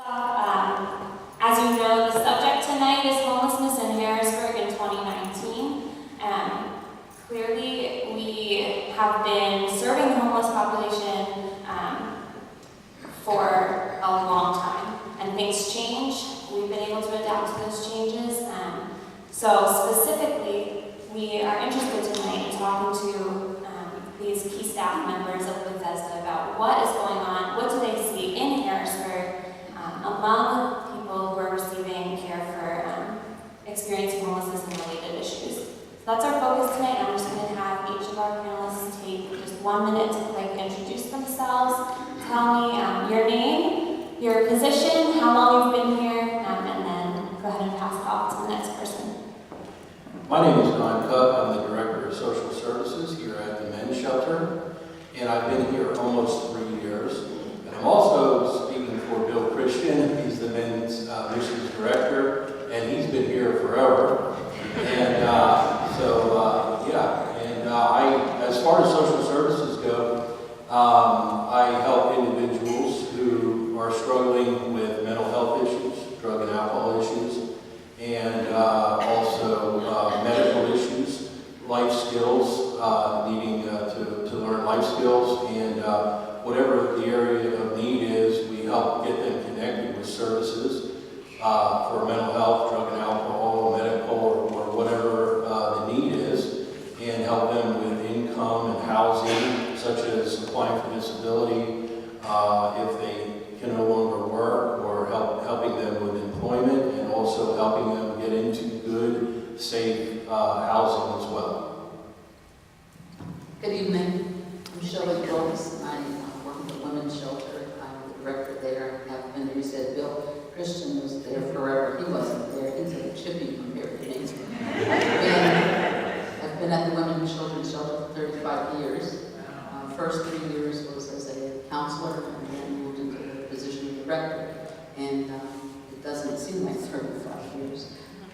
As you know, the subject tonight is homelessness in Harrisburg in 2019. Clearly, we have been serving the homeless population for a long time, and things change. We've been able to adapt to those changes. So specifically, we are interested tonight in talking to these key staff members of Bethesda about what is going on, what do they see in Harrisburg among people who are receiving care for experiencing homelessness and related issues. So that's our focus tonight, and I'm just going to have each of our panelists take just 1 minute to introduce themselves, tell me your name, your position, how long you've been here, and then go ahead and pass it off to the next person. My name is Don Cook. I'm the Director of Social Services here at the Men's Shelter, and I've been here almost 3 years. And I'm also speaking for Bill Christian. He's the Men's Missions Director, and he's been here forever. And as far as social services go, I help individuals who are struggling with mental health issues, drug and alcohol issues, and also medical issues, life skills, needing to learn life skills, and whatever the area of need is, we help get them connected with services for mental health, drug and alcohol, medical, or whatever the need is, and help them with income and housing, such as applying for disability if they can no longer work, or helping them with employment, and also helping them get into good, safe housing as well. Good evening. I'm Shelley, and I work at the Women's Shelter. I'm the director there. I've been there. You said Bill Christian was there forever. He wasn't there. He's a chippy compared to me. I've been at the Women's Children's Shelter for 35 years. First 3 years was as a counselor, and then moved into the position of director. And it doesn't seem like 35 years.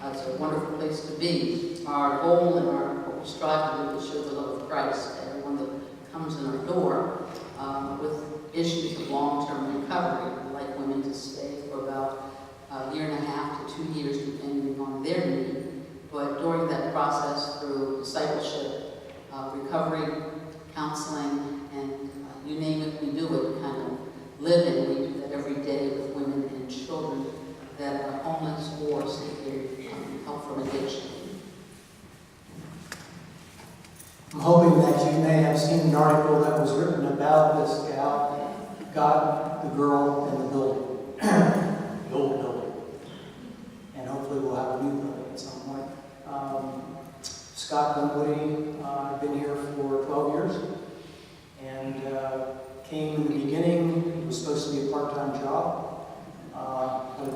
It's a wonderful place to be. Our goal and what we strive to do is show the love of Christ to everyone that comes in our door with issues of long-term recovery. I'd like women to stay for about a year and a half to 2 years, depending on their need. But during that process, through discipleship, recovery, counseling, and you name it, we do it, kind of live it. We do that every day with women and children that are homeless or seeking help from addiction. I'm hoping that you may have seen an article that was written about this gal, God, the girl, and the building, the old building. And hopefully we'll have a new building at some point. Scott DUNWOODY, I've been here for 12 years, and came in the beginning. It was supposed to be a part-time job. Had a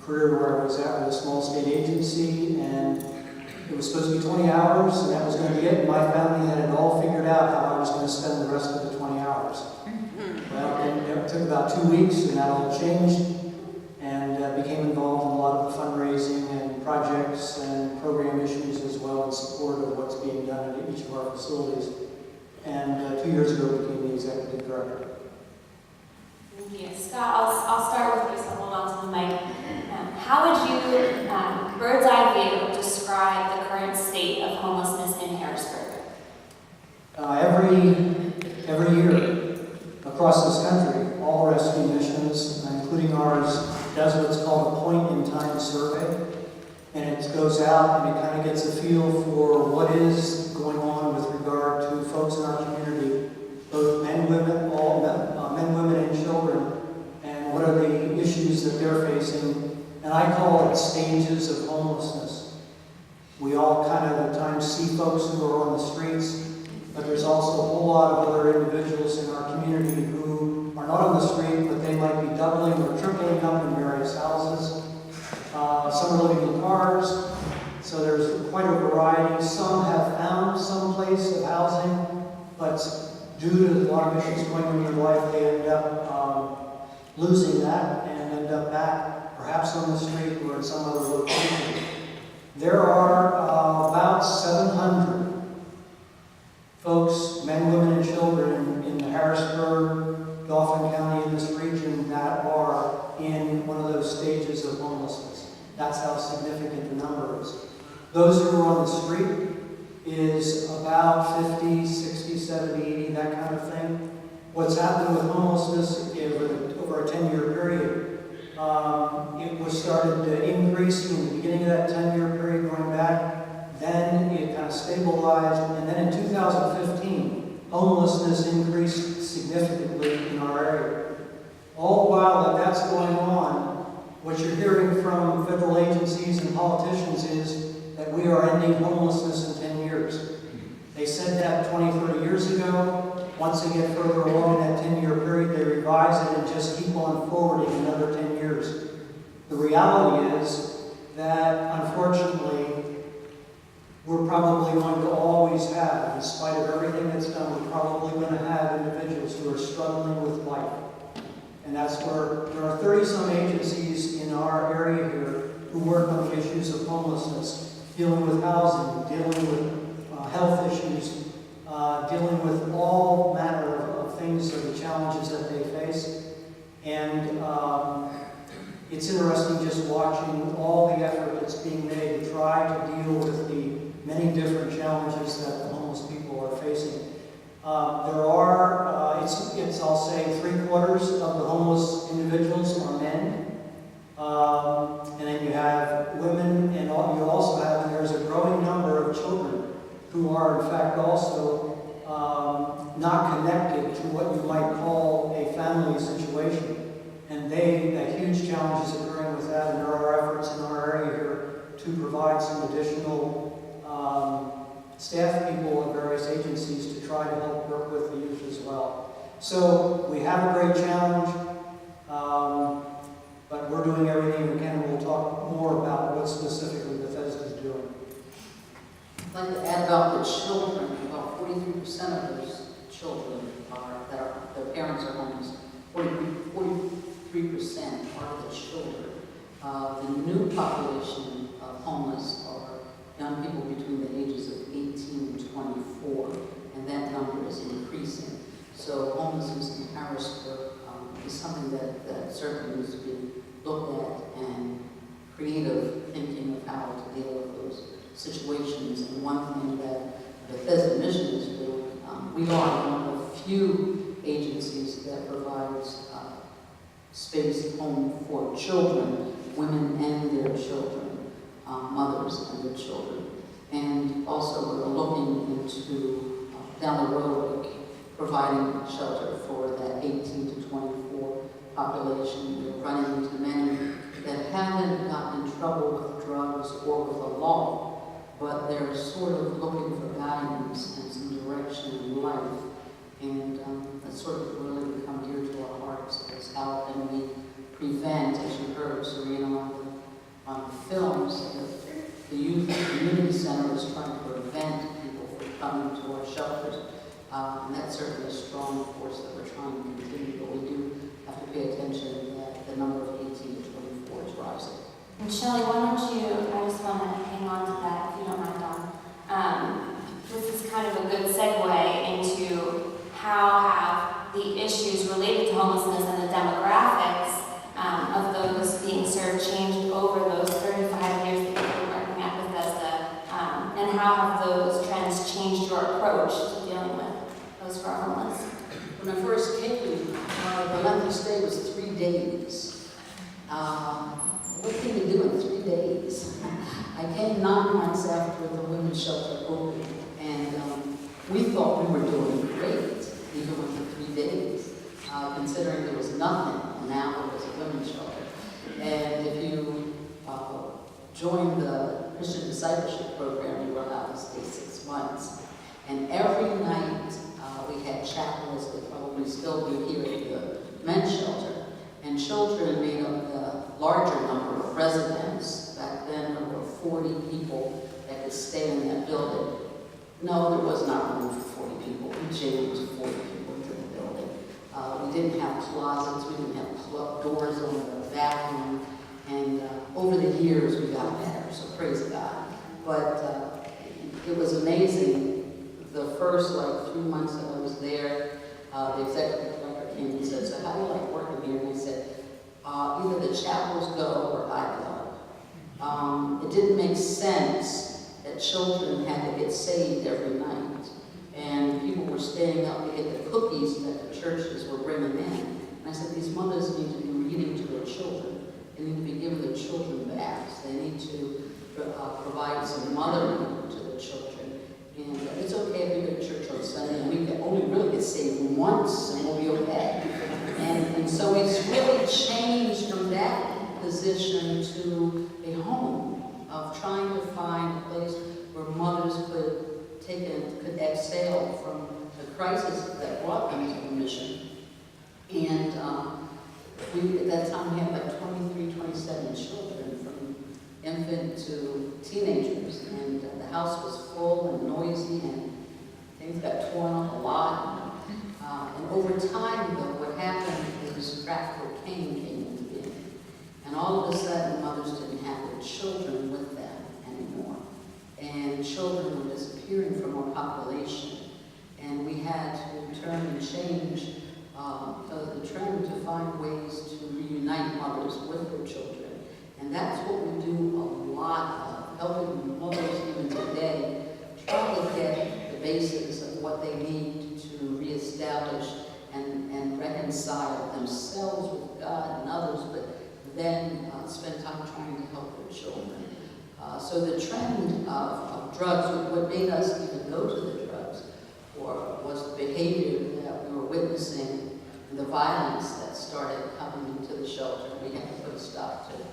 career where I was at with a small state agency, and it was supposed to be 20 hours, and that was going to be it. My family had it all figured out how I was going to spend the rest of the 20 hours. Well, it took about 2 weeks, and that all changed, and became involved in a lot of the fundraising and projects and program issues as well, in support of what's being done at each of our facilities. And 2 years ago, became the executive director. Thank you. Scott, I'll start with you, so hold on to the mic. How would you, bird's eye view, describe the current state of homelessness in Harrisburg? Every year across this country, all rescue missions, including ours, does what's called a point-in-time survey. And it goes out and it kind of gets a feel for what is going on with regard to folks in our community, both men, women, men, women, and children, and what are the issues that they're facing. And I call it stages of homelessness. We all kind of at times see folks who are on the streets, but there's also a whole lot of other individuals in our community who are not on the street, but they might be doubling or tripling up in various houses. Some are living in cars, so there's quite a variety. Some have found some place of housing, but due to a lot of issues going on in their life, they end up losing that and end up back, perhaps on the street or in some other location. There are about 700 folks, men, women, and children in the Harrisburg, Dauphin County, in this region, that are in one those stages of homelessness. That's how significant the number is. Those who are on the street is about 50, 60, 70, 80, that kind of thing. What's happened with homelessness over a 10-year period, it was started increasing in the beginning of that 10-year period going back. Then it kind of stabilized. And then in 2015, homelessness increased significantly in our area. All while that's going on, what you're hearing from federal agencies and politicians is that we are ending homelessness in 10 years. They said that 20, 30 years ago. Once they get further along in that 10-year period, they revise it and just keep on forwarding another 10 years. The reality is that, unfortunately, we're probably going to always have, in spite of everything that's done, we're probably going to have individuals who are struggling with life. And that's where there are 30-some agencies in our area here who work on the issues of homelessness, dealing with housing, dealing with health issues, dealing with all manner of things, of the challenges that they face. And it's interesting just watching all the effort that's being made to try to deal with the many different challenges that the homeless people are facing. There are, I'll say, 3/4 of the homeless individuals are men. And then you have women, and you also have, and there's a growing number of children who are, in fact, also not connected to what you might call a family situation. And that huge challenge is occurring with that, and there are efforts in our area here to provide some additional staff people at various agencies to try to help work with the youth as well. So we have a great challenge, but we're doing everything we can, and we'll talk more about what specifically Bethesda is doing. I'd like to add about the children. About 43% of those children their parents are homeless. 43% are the children. The new population of homeless are young people between the ages of 18 and 24, and that number is increasing. So homelessness in Harrisburg is something that certainly needs to be looked at, and creative thinking of how to deal with those situations. And one thing that Bethesda Mission is doing, we are one of the few agencies that provides space, home for children, women and their children, mothers and their children. And also we're looking into, down the road, providing shelter for that 18 to 24 population. We're running into many that haven't gotten in trouble with drugs or with the law, but they're sort of looking for guidance and some direction in life. And that's sort of really become dear to our hearts, is how can we prevent, as you heard Serena on the films, the Youth Community Center is trying to prevent people from coming to our shelters. And that's certainly a strong force that we're trying to continue, but we do have to pay attention that the number of 18 to 24 is rising. And Shelley, why don't you, I just want to hang on to that, if you don't mind, Dawn. This is kind of a good segue into how have the issues related to homelessness and the demographics of those being served changed over those 35 years that you've been working at Bethesda, and how have those trends changed your approach to dealing with those who are homeless? When I first came, the length of stay was 3 days. What can you do in 3 days? I came 9 months after the women's shelter opened, and we thought we were doing great, even with the 3 days, considering there was nothing, and now there was a women's shelter. And if you joined the Christian discipleship program, you were allowed to stay 6 months. And every night we had chapel, as they probably still do here at the men's shelter. And children made up the larger number of residents. Back then there were 40 people that could stay in that building. No, there was not room for 40 people. We jammed 40 people into the building. We didn't have closets, we didn't have doors on the bathroom. And over the years we got better, so praise God. But it was amazing. The first 3 months that I was there, the executive director came and said, "So how do you like working here?" And I said, either the chapels go or I go. It didn't make sense that children had to get saved every night, and people were staying up to get the cookies that the churches were bringing in. And I said, these mothers need to be reading to their children. They need to be giving their children baths. They need to provide some mothering to their children. And it's okay if we go to church on Sunday and we can only really get saved once and we'll be okay. And so it's really changed from that position to a home of trying to find a place where mothers could exhale from the crisis that brought them to the mission. And at that time we had like 23, 27 children from infant to teenagers, and the house was full and noisy, and things got torn up a lot. And over time, though, what happened is crack cocaine came into being. And all of a sudden, mothers didn't have their children with them anymore. And children were disappearing from our population. And we had to turn and change the trend to find ways to reunite mothers with their children. And that's what we do a lot of, helping mothers even today try to get the basics of what they need to reestablish and reconcile themselves with God and others, but then spend time trying to help their children. So the trend of drugs, what made us even go to the drugs, was the behavior that we were witnessing, and the violence that started coming into the shelter. We had to put a stop to it.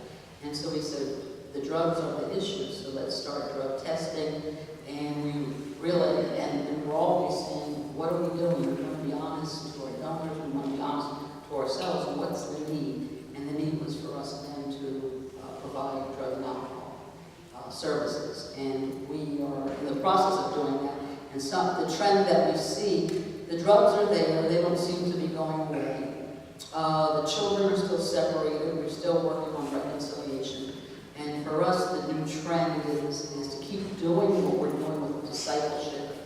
And so we said, the drugs are the issue, so let's start drug testing. And we really, and we're always saying, what are we doing? We're going to be honest to our donors, we want to be honest to ourselves, and what's the need? And the need was for us then to provide drug and alcohol services. And we are in the process of doing that. And the trend that we see, the drugs are there, they don't seem to be going away. The children are still separated, we're still working on reconciliation. And for us, the new trend is to keep doing what we're doing with discipleship,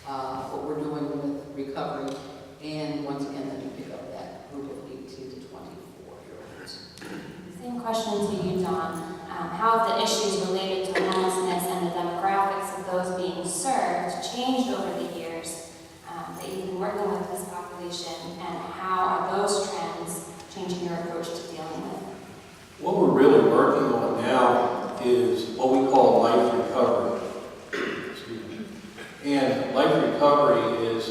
what we're doing with recovery, and once again, then we pick up that group of 18 to 24-year-olds. Same question to you, John. How have the issues related to homelessness and the demographics of those being served changed over the years that you've been working with this population, and how are those trends changing your approach to dealing with? What we're really working on now is what we call life recovery. Excuse me. And life recovery is,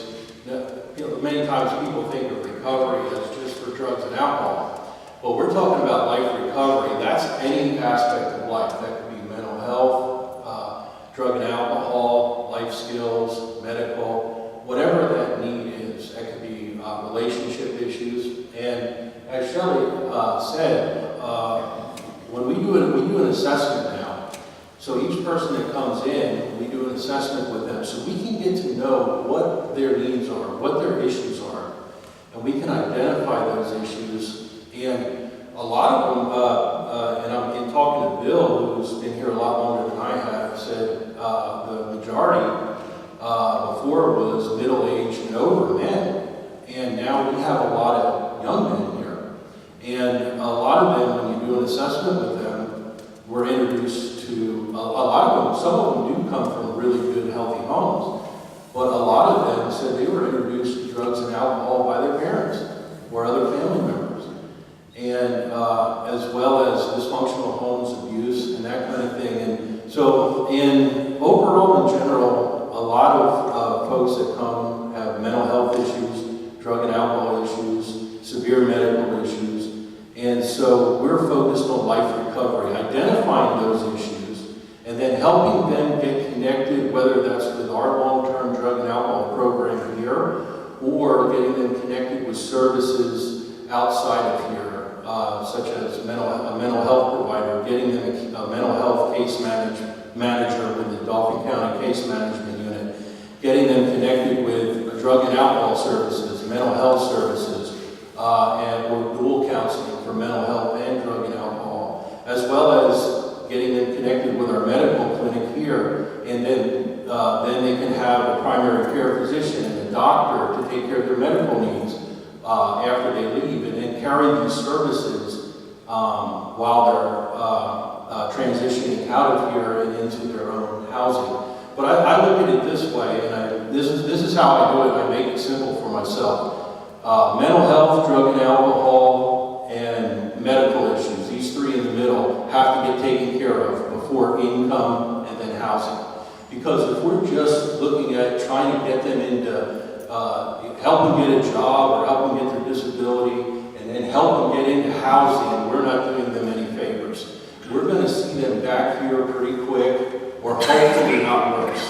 many times people think of recovery as just for drugs and alcohol. But we're talking about life recovery. That's any aspect of life. That could be mental health, drug and alcohol, life skills, medical, whatever that need is. That could be relationship issues. And as Shelley said, when we do an assessment now, so each person that comes in, we do an assessment with them so we can get to know what their needs are, what their issues are, and we can identify those issues. And a lot of them, and I'm talking to Bill, who's been here a lot longer than I have, said the majority before was middle-aged and over men, and now we have a lot of young men here. And a lot of them, when you do an assessment with them, we're introduced to, a lot of them, some of them do come from really good, healthy homes, but a lot of them said they were introduced to drugs and alcohol by their parents or other family members. And as well as dysfunctional homes, abuse, and that kind of thing. And so, overall, in general, a lot of folks that come have mental health issues, drug and alcohol issues, severe medical issues. And so we're focused on life recovery, identifying those issues, and then helping them get connected, whether that's with our long-term drug and alcohol program here, or getting them connected with services outside of here. Such as a mental health provider, getting them a mental health case manager with the Dauphin County Case Management Unit, getting them connected with drug and alcohol services, mental health services, or dual counseling for mental health and drug and alcohol, as well as getting them connected with our medical clinic here, and then they can have a primary care physician and a doctor to take care of their medical needs after they leave, and then carry these services while they're transitioning out of here and into their own housing. But I look at it this way, and this is how I do it. I make it simple for myself. Mental health, drug and alcohol, and medical issues, these three in the middle, have to get taken care of before income and then housing. Because if we're just looking at trying to get them into, help them get a job or help them get their disability, and then help them get into housing, we're not doing them any favors. We're going to see them back here pretty quick, or hopefully not worse.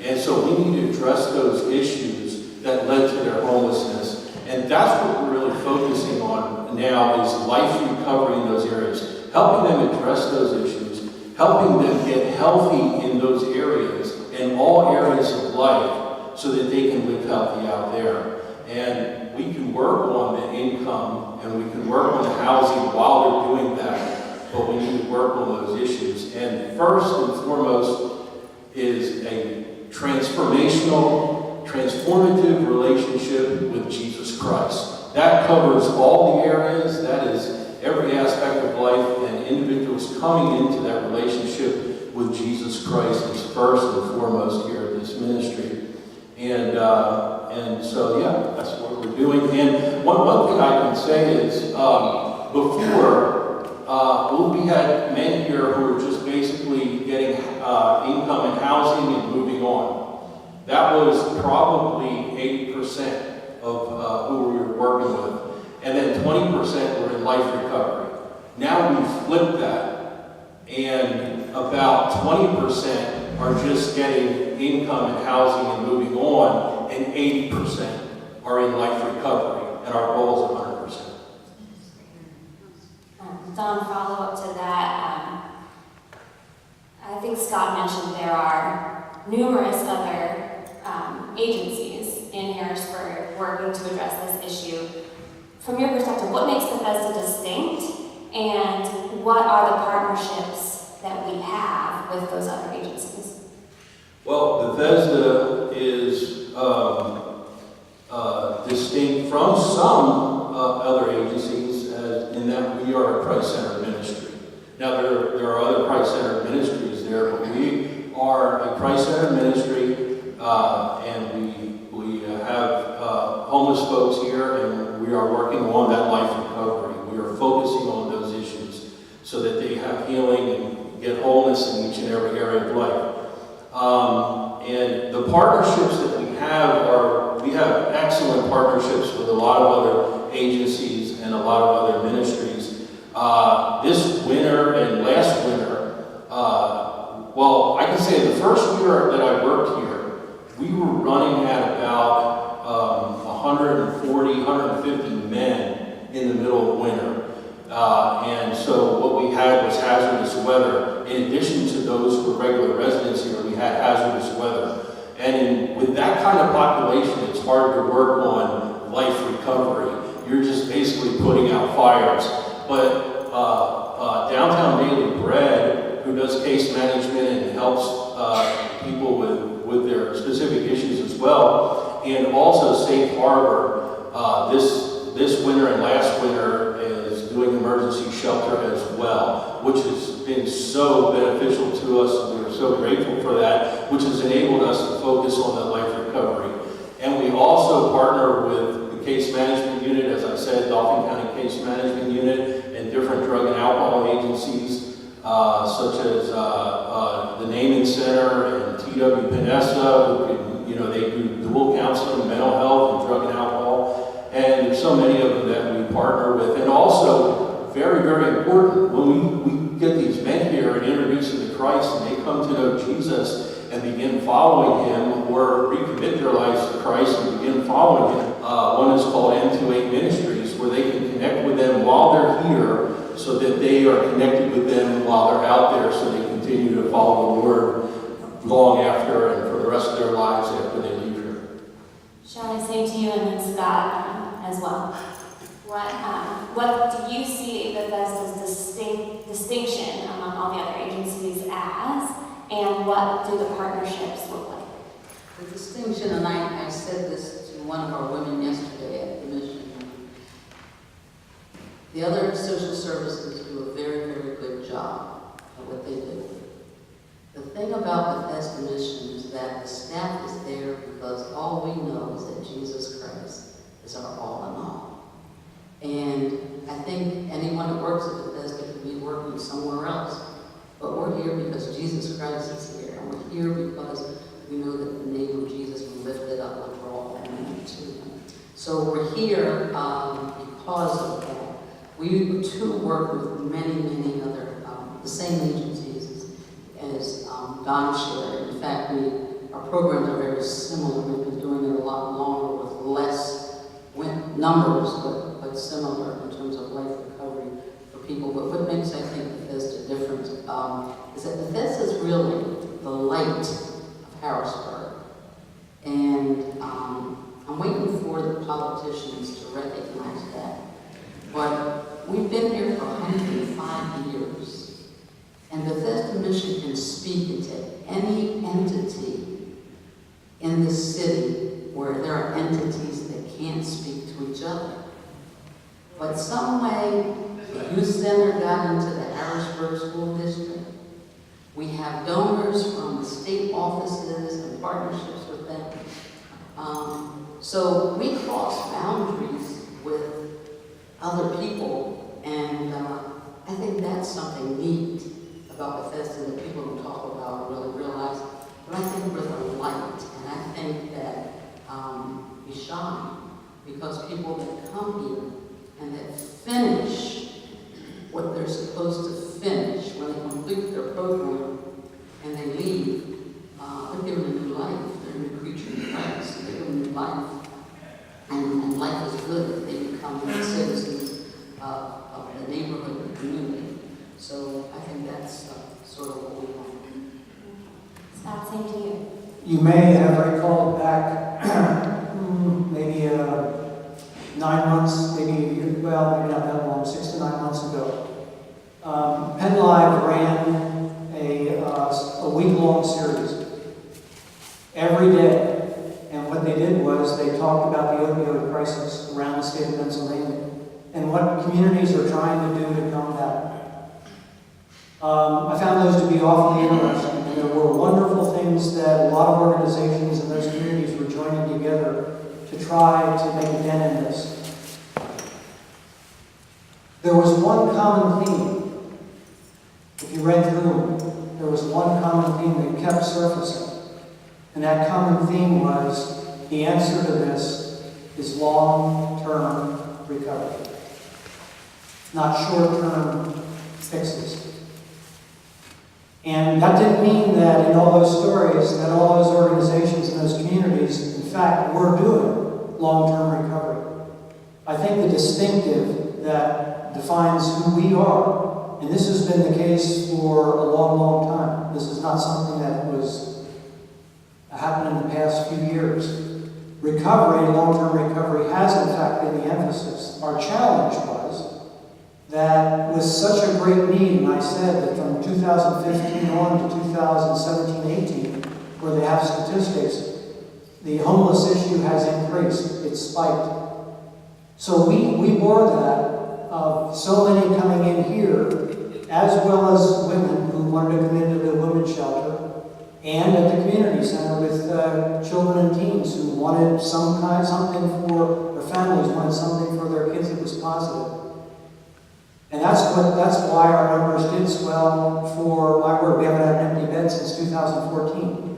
And so we need to address those issues that led to their homelessness. And that's what we're really focusing on now, is life recovery in those areas. Helping them address those issues, helping them get healthy in those areas, in all areas of life, so that they can live healthy out there. And we can work on the income, and we can work on the housing while they're doing that, but we need to work on those issues. And first and foremost is a transformative relationship with Jesus Christ. That covers all the areas. That is every aspect of life, and individuals coming into that relationship with Jesus Christ is first and foremost here at this ministry. And so, yeah, that's what we're doing. And one thing I can say is, before, we had men here who were just basically getting income and housing and moving on. That was probably 80% of who we were working with. And then 20% were in life recovery. Now we've flipped that, and about 20% are just getting income and housing and moving on, and 80% are in life recovery, and our goal is 100%. Don, follow up to that. I think Scott mentioned there are numerous other agencies in Harrisburg working to address this issue. From your perspective, what makes Bethesda distinct, and what are the partnerships that we have with those other agencies? Well, Bethesda is distinct from some other agencies in that we are a Christ-centered ministry. Now, there are other Christ-centered ministries there, but we are a Christ-centered ministry, and we have homeless folks here, and we are working on that life recovery. We are focusing on those issues so that they have healing and get wholeness in each and every area of life. And the partnerships that we have excellent partnerships with a lot of other agencies and a lot of other ministries. This winter and last winter, well, I can say the first year that I worked here, we were running at about 140, 150 men in the middle of winter. And so what we had was hazardous weather. In addition to those who were regular residents here, we had hazardous weather. And with that kind of population, it's hard to work on life recovery. You're just basically putting out fires. But Downtown Daily Bread, who does case management and helps people with their specific issues as well, and also Safe Harbor, this winter and last winter is doing emergency shelter as well, which has been so beneficial to us, and we're so grateful for that, which has enabled us to focus on the life recovery. And we also partner with the case management unit, as I said, Dauphin County Case Management Unit, and different drug and alcohol agencies, such as the Naming Center and TW Bethesda, who can, they do dual counseling, mental health, and drug and alcohol. And there's so many of them that we partner with. And also, very, very important, when we get these men here and introduce them to Christ, and they come to know Jesus and begin following Him, or recommit their lives to Christ and begin following Him. One is called M28 Ministries, where they can connect with them while they're here, so that they are connected with them while they're out there, so they continue to follow the Lord long after and for the rest of their lives after they leave here. Shall I say to you, and then Scott as well, what do you see Bethesda's distinction among all the other agencies as, and what do the partnerships look like? The distinction, and I said this to one of our women yesterday at the mission, The other social services do a very, very good job at what they do. The thing about Bethesda Mission is that the staff is there because all we know is that Jesus Christ is our all in all. And I think anyone that works at Bethesda could be working somewhere else. But we're here because Jesus Christ is here. And we're here because we know that the name of Jesus will lift it up and we're all coming to him. So we're here because of that. We too work with many, many other, the same agencies as Don shared. In fact, our programs are very similar. We've been doing it a lot longer with less numbers, but similar in terms of life recovery for people. But what makes, I think, Bethesda different is that Bethesda is really the light of Harrisburg. And I'm waiting for the politicians to recognize that. But we've been here for 105 years. And Bethesda Mission can speak into any entity in the city where there are entities that can't speak to each other. But some way, the youth center got into the Harrisburg School District. We have donors from the state offices and partnerships with them. So we cross boundaries with other people, and I think that's something neat about Bethesda that people don't talk about or really realize. But I think we're the light, and I think that we shine because people that come here and that finish what they're supposed to finish when they complete their program and they leave, they're given a new life. They're a new creature in Christ. They're given a new life. And life is good. They become citizens of the neighborhood and the community. So I think that's sort of what we want. Scott, same to you. You may have recalled back maybe 9 months, maybe a year, well, maybe not that long, 6 to 9 months ago. Penn Live ran a week-long series every day. And what they did was they talked about the opioid crisis around the state of Pennsylvania and what communities are trying to do to combat it. I found those to be awfully interesting, and there were wonderful things that a lot of organizations in those communities were joining together to try to make a dent in this. There was one common theme. If you read through them, there was one common theme that kept surfacing. And that common theme was the answer to this is long-term recovery, not short-term fixes. And that didn't mean that in all those stories, that all those organizations and those communities, in fact, were doing long-term recovery. I think the distinctive that defines who we are, and this has been the case for a long, long time. This is not something that was happened in the past few years. Recovery, long-term recovery, has in fact been the emphasis. Our challenge was that with such a great need, and I said that from 2015 on to 2017-18, where they have statistics, the homeless issue has increased. It's spiked. So we bore that of so many coming in here, as well as women who wanted to come into the women's shelter, and at the community center with children and teens who wanted something for their families, wanted something for their kids that was positive. And that's why our numbers did swell for my work. We haven't had an empty bed since 2014.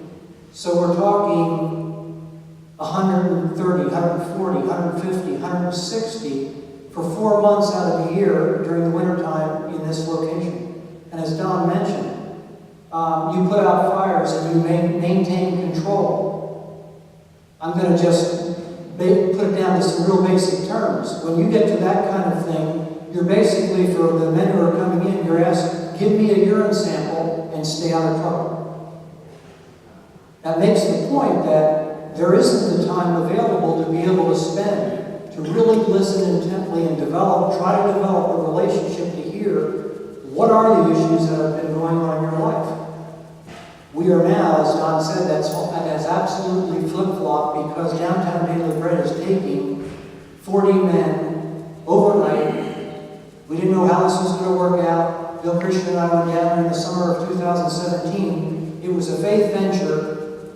So we're talking 130, 140, 150, 160 for 4 months out of the year during the wintertime in this location. And as Don mentioned, you put out fires and you maintain control. I'm going to just put it down to some real basic terms. When you get to that kind of thing, you're basically, for the men who are coming in, you're asked, give me a urine sample and stay out of trouble. That makes the point that there isn't the time available to be able to spend, to really listen intently and try to develop a relationship to hear what are the issues that have been going on in your life. We are now, as Don said, that has absolutely flip-flopped because Downtown Daily Bread is taking 40 men overnight Bill Christian and I went down in the summer of 2017. It was a faith venture,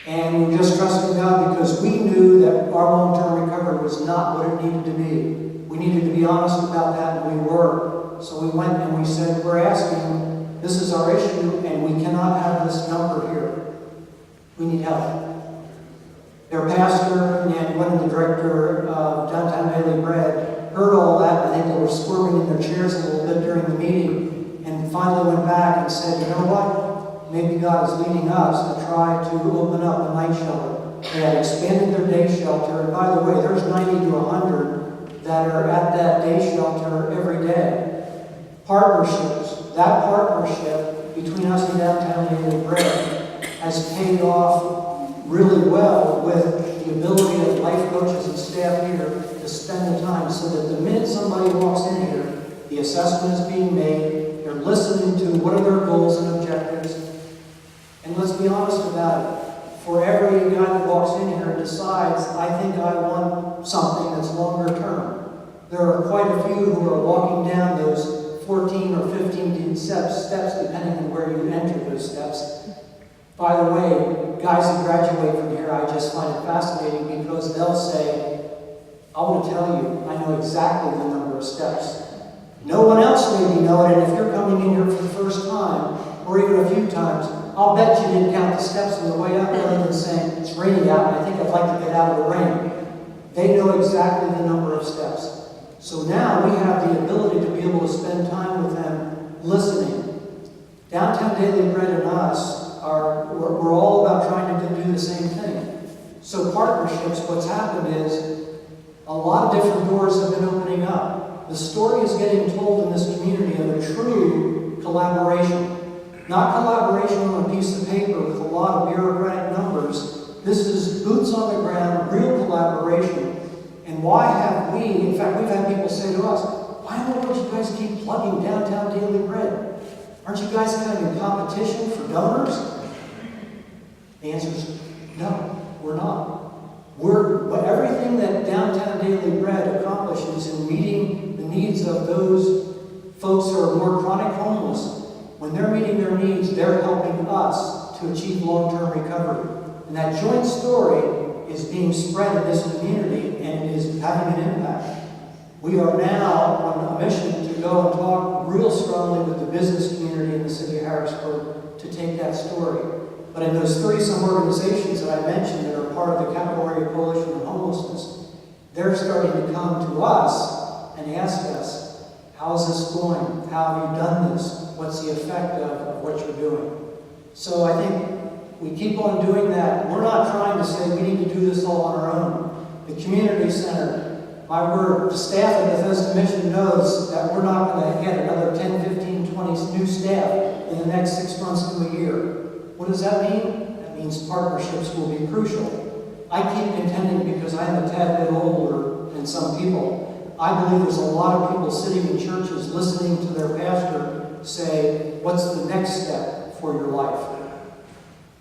and we just trusted God because we knew that our long-term recovery was not what it needed to be. We needed to be honest about that, and we were. So we went and we said, we're asking, this is our issue, and we cannot have this number here. We need help. Their pastor and one of the director of Downtown Daily Bread heard all that. I think they were squirming in their chairs a little bit during the meeting, and finally went back and said, you know what? Maybe God is leading us to try to open up a night shelter. They had expanded their day shelter, and by the way, there's 90 to 100 that are at that day shelter every day. Partnerships. That partnership between us and Downtown Daily Bread has paid off really well with the ability of life coaches and staff here to spend the time so that the minute somebody walks in here, the assessment is being made, they're listening to what are their goals and objectives. And let's be honest about it. For every guy that walks in here and decides, I think I want something that's longer term, there are quite a few who are walking down those 14 or 15 steps depending on where you enter those steps. By the way, guys who graduate from here, I just find it fascinating because they'll say, I want to tell you, I know exactly the number of steps. No one else maybe know it, and if you're coming in here for the first time, or even a few times, I'll bet you didn't count the steps on the way up rather than saying, it's raining out, and I think I'd like to get out of the rain. They know exactly the number of steps. So now we have the ability to be able to spend time with them listening. Downtown Daily Bread and us, we're all about trying to do the same thing. So partnerships, what's happened is a lot of different doors have been opening up. The story is getting told in this community of a true collaboration. Not collaboration on a piece of paper with a lot of bureaucratic numbers. This is boots on the ground, real collaboration. And why have we, in fact, we've had people say to us, why in the world do you guys keep plugging Downtown Daily Bread? Aren't you guys kind of in competition for donors? The answer is no, we're not. Everything that Downtown Daily Bread accomplishes in meeting the needs of those folks who are more chronic homeless, when they're meeting their needs, they're helping us to achieve long-term recovery. And that joint story is being spread in this community, and it is having an impact. We are now on a mission to go and talk real strongly with the business community in the city of Harrisburg to take that story. But in those 30-some organizations that I mentioned that are part of the Capital Area Coalition on Homelessness, they're starting to come to us and ask us, how's this going? How have you done this? What's the effect of what you're doing? So I think we keep on doing that. We're not trying to say we need to do this all on our own. The community center, my word, the staff at Bethesda Mission knows that we're not going to get another 10, 15, 20 new staff in the next 6 months to a year. What does that mean? That means partnerships will be crucial. I keep contending because I am a tad bit older than some people. I believe there's a lot of people sitting in churches listening to their pastor say, what's the next step for your life?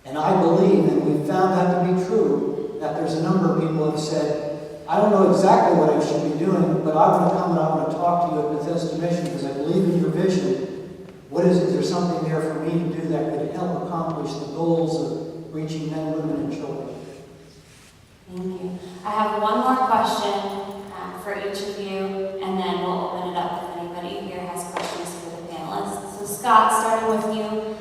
And I believe, and we've found that to be true, that there's a number of people who have said, I don't know exactly what I should be doing, but I want to come and I want to talk to you at Bethesda Mission because I believe in your vision. What is it? There's something there for me to do that could help accomplish the goals of reaching men, women, and children. Thank you. I have one more question for each of you, and then we'll open it up if anybody here has questions for the panelists. So Scott, starting with you,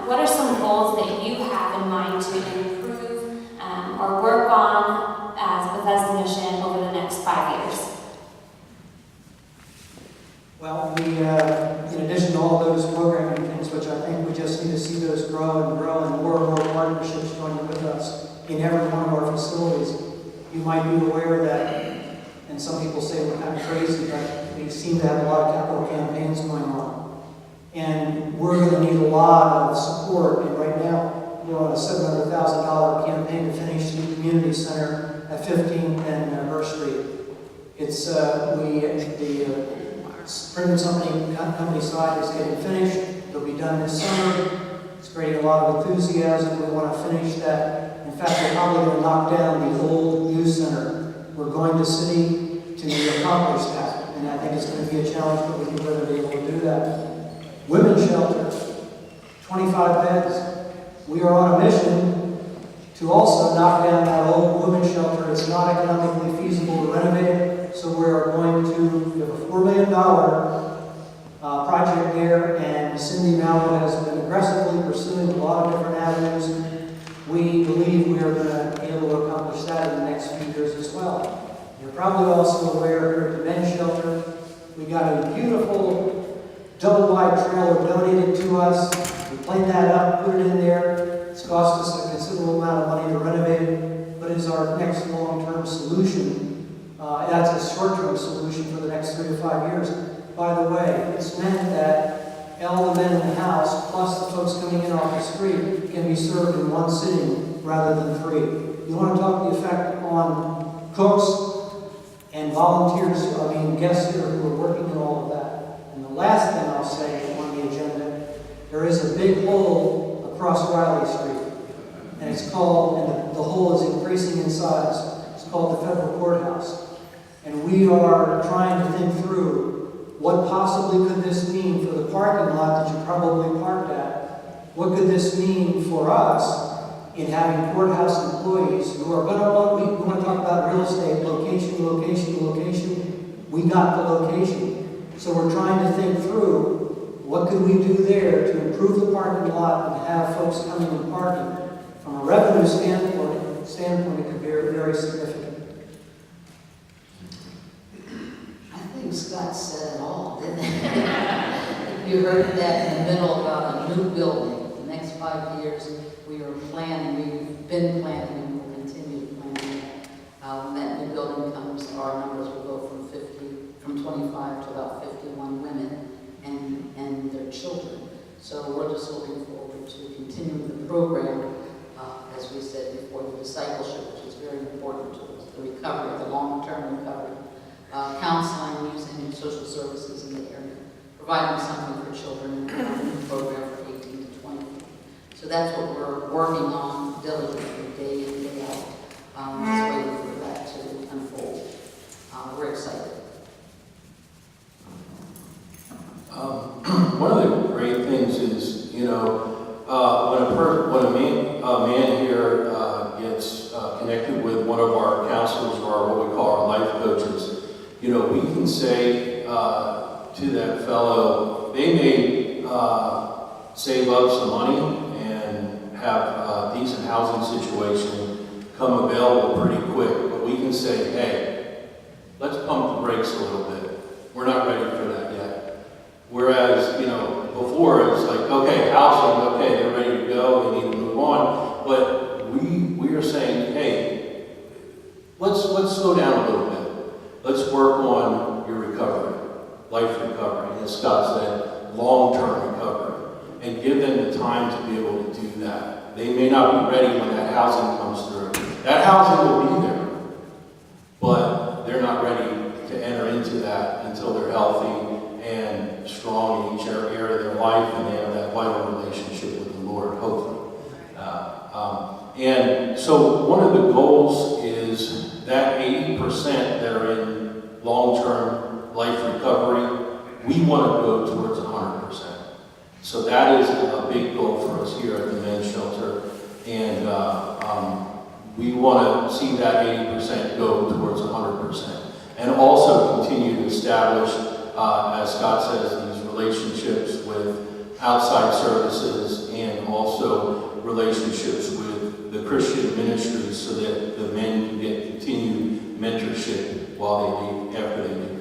what are some goals that you have in mind to improve or work on as Bethesda Mission over the next 5 years? Well, we, in addition to all those programming things, which I think we just need to see those grow and grow, and more partnerships joining with us in every one of our facilities. You might be aware that, and some people say we're kind of crazy, but we seem to have a lot of capital campaigns going on. And we're going to need a lot of support. And right now, we're on a $700,000 campaign to finish the community center at 15th and Hurst Street. It's the Sprint company side is getting finished. It'll be done this summer. It's creating a lot of enthusiasm. We want to finish that. In fact, we're probably going to knock down the old youth center. We're going to city to accomplish that. And I think it's going to be a challenge, but we think we're going to be able to do that. Women's shelter, 25 beds. We are on a mission to also knock down that old women's shelter. It's not economically feasible to renovate it, so we're going to, we have a $4 million project there, and Cindy Mallow has been aggressively pursuing a lot of different avenues. We believe we are going to be able to accomplish that in the next few years as well. You're probably also aware here at the men's shelter, we got a beautiful double-wide trailer donated to us. We cleaned that up, put it in there. It's cost us a considerable amount of money to renovate it, but it's our next long-term solution. That's a short-term solution for the next 3 to 5 years. By the way, it's meant that all the men in the house, plus the folks coming in off the street, can be served in one sitting rather than 3. You want to talk the effect on cooks and volunteers, guests here who are working in all of that. And the last thing I'll say on the agenda, there is a big hole across Riley Street. And it's called, and the hole is increasing in size. It's called the Federal Courthouse. And we are trying to think through what possibly could this mean for the parking lot that you probably parked at. What could this mean for us in having courthouse employees who are going to want, we want to talk about real estate, location, location, location. We got the location. So we're trying to think through what could we do there to improve the parking lot and have folks coming and parking. From a revenue standpoint, it could be very, very significant. I think Scott said it all, didn't he? You heard that in the middle about a new building. The next 5 years, we are planning, we've been planning, and we'll continue planning. When that new building comes, our numbers will go from 25 to about 51 women and their children. So we're just looking forward to continuing the program, as we said before, the discipleship, which is very important to us, the recovery, the long-term recovery. Counseling, using social services in the area, providing something for children, and a new program for 18 to 20. So that's what we're working on diligently, day in, day out. Just waiting for that to unfold. We're excited. One of the great things is, when a man here gets connected with one of our counselors or what we call our life coaches, we can say to that fellow, they may save up some money and have a decent housing situation come available pretty quick, but we can say, hey, let's pump the brakes a little bit. We're not ready for that yet. Whereas, before it's like, okay, housing, okay, they're ready to go, they need to move on, but we are saying, hey, let's slow down a little bit. Let's work on your recovery, life recovery, as Scott said, long-term recovery, and give them the time to be able to do that. They may not be ready when that housing comes through. That housing will be there, but they're not ready to enter into that until they're healthy and strong in each area of their life, and they have that vital relationship with the Lord, hopefully. And so one of the goals is that 80% that are in long-term life recovery, we want to go towards 100%. So that is a big goal for us here at the men's shelter, and we want to see that 80% go towards 100%. And also continue to establish, as Scott says, these relationships with outside services and also relationships with the Christian ministries so that the men can get continued mentorship while they leave, after they leave